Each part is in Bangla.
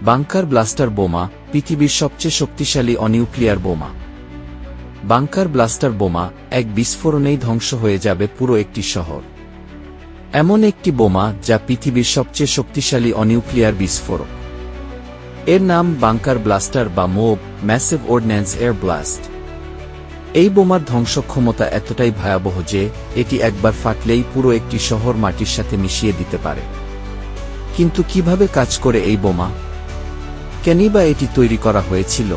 বাংকার ব্লাস্টার বোমা পৃথিবীর সবচেয়ে শক্তিশালী অনিউক্লিয়ার বোমা। বাংকার ব্লাস্টার বোমা এক বিস্ফোরণেই ধ্বংস হয়ে যাবে পুরো একটি শহর। এমন একটি বোমা যা পৃথিবীর সবচেয়ে শক্তিশালী অনিউক্লিয়ার বিস্ফোরক। এর নাম বাংকার ব্লাস্টার বা mop, massive ordinance air blast. এই বোমার ধ্বংসক্ষমতা এতটাই ভয়াবহ যে এটি একবার ফাটলেই পুরো একটি শহর মাটির সাথে মিশিয়ে দিতে পারে। কিন্তু কিভাবে কাজ করে এই বোমা? কেনই বা এটি তৈরি করা হয়েছিল?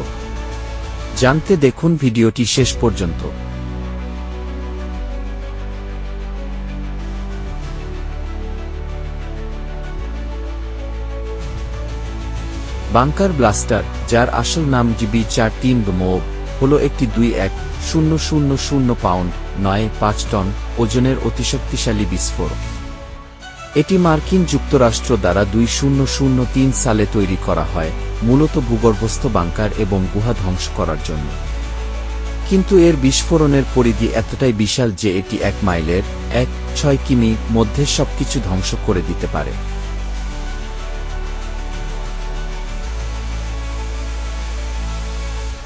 জানতে দেখুন ভিডিওটি শেষ পর্যন্ত। বাংকার ব্লাস্টার, যার আসল নাম GB43 মোব, হল একটি 21000 পাউন্ড (৯.৫ টন) ওজনের অতিশক্তিশালী বিস্ফোরক। এটি মার্কিন যুক্তরাষ্ট্র দ্বারা 2003 সালে তৈরি করা হয়, মূলত ভূগর্ভস্থ বাংকার এবং গুহা ধ্বংস করার জন্য। কিন্তু এর বিস্ফোরণের পরিধি এতটাই বিশাল যে এটি 1 মাইলের (১.৬ কিমি) মধ্যে সবকিছু ধ্বংস করে দিতে পারে।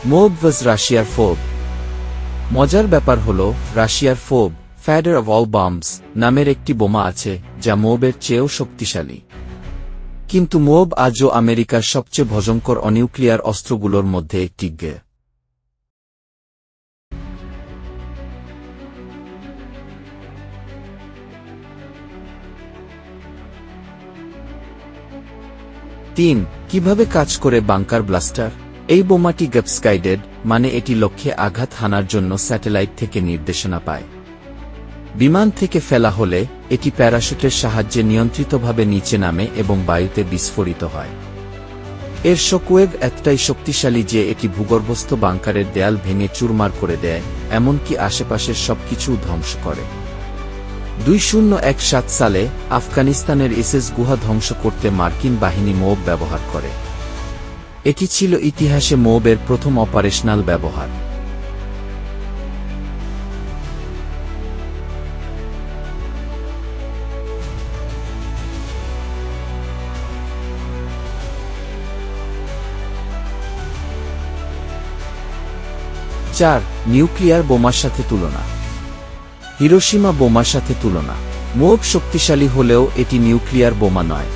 মোব ভার্স রাশিয়ার ফোব। মজার ব্যাপার হল, রাশিয়ার ফোব, ফাদার অব অল বম্বস নামের একটি বোমা আছে যা মোবের চেয়েও শক্তিশালী। কিন্তু মোব আজও আমেরিকার সবচেয়ে ভয়ঙ্কর অনিউক্লিয়ার অস্ত্রগুলোর মধ্যে একটি। 3. কিভাবে কাজ করে বাংকার ব্লাস্টার? এই বোমাটি গ্যাপস গাইডেড, মানে এটি লক্ষ্যে আঘাত হানার জন্য স্যাটেলাইট থেকে নির্দেশনা পায়। বিমান থেকে ফেলা হলে এটি প্যারাশুটের সাহায্যে নিয়ন্ত্রিতভাবে নিচে নামে এবং বায়ুতে বিস্ফোরিত হয়। এর শকওয়েভ এতটাই শক্তিশালী যে এটি ভূগর্ভস্থ বাংকারের দেয়াল ভেঙে চুরমার করে দেয়, এমনকি আশেপাশের সবকিছু ধ্বংস করে। 2017 সালে আফগানিস্তানের এসএস গুহা ধ্বংস করতে মার্কিন বাহিনী মোব ব্যবহার করে। এটি ছিল ইতিহাসে মোবের প্রথম অপারেশনাল ব্যবহার। নিউক্লিয়ার বোমার সাথে তুলনা। হিরোশিমা বোমার সাথে তুলনা। মোব শক্তিশালী হলেও এটি নিউক্লিয়ার বোমা নয়।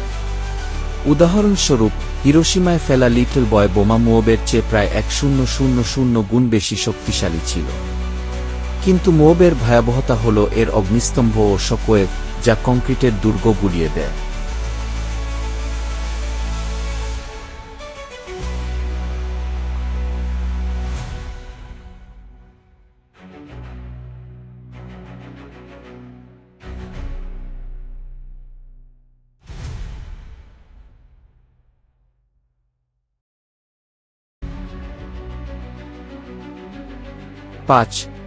উদাহরণস্বরূপ, হিরোশিমায় ফেলা লিটল বয় বোমা মোবের চেয়ে প্রায় 1000 গুণ বেশি শক্তিশালী ছিল। কিন্তু মোবের ভয়াবহতা হল এর অগ্নিস্তম্ভ ও শকওয়েভ, যা কংক্রিটের দুর্গ গুলিয়ে দেয়।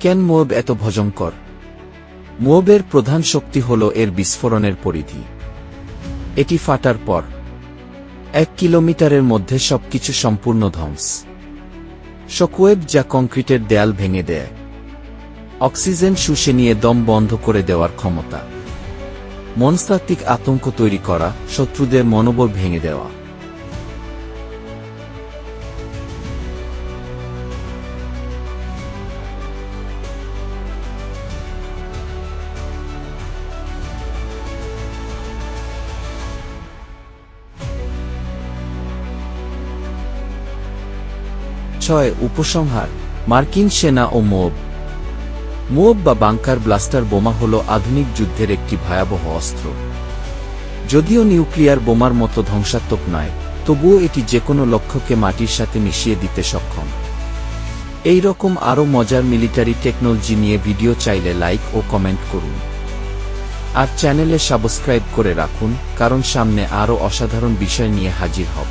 কেন মোব এত ভয়ঙ্কর? মোবের প্রধান শক্তি হল এর বিস্ফোরণের পরিধি। এটি ফাটার পর 1 কিলোমিটারের মধ্যে সবকিছু সম্পূর্ণ ধ্বংস। শকওয়েভ, যা কংক্রিটের দেয়াল ভেঙে দেয়। অক্সিজেন শুষে নিয়ে দম বন্ধ করে দেওয়ার ক্ষমতা। মনস্তাত্ত্বিক আতঙ্ক তৈরি করা, শত্রুদের মনোবল ভেঙে দেওয়া। উপসংহার: মার্কিন সেনা ও মোব। মোব বা বাংকার ব্লাস্টার বোমা হল আধুনিক যুদ্ধের একটি ভয়াবহ অস্ত্র। যদিও নিউক্লিয়ার বোমার মতো ধ্বংসাত্মক নয়, তবুও এটি যেকোনো লক্ষ্যকে মাটির সাথে মিশিয়ে দিতে সক্ষম। এই রকম আরও মজার মিলিটারি টেকনোলজি নিয়ে ভিডিও চাইলে লাইক ও কমেন্ট করুন। আর চ্যানেলে সাবস্ক্রাইব করে রাখুন, কারণ সামনে আরও অসাধারণ বিষয় নিয়ে হাজির হব।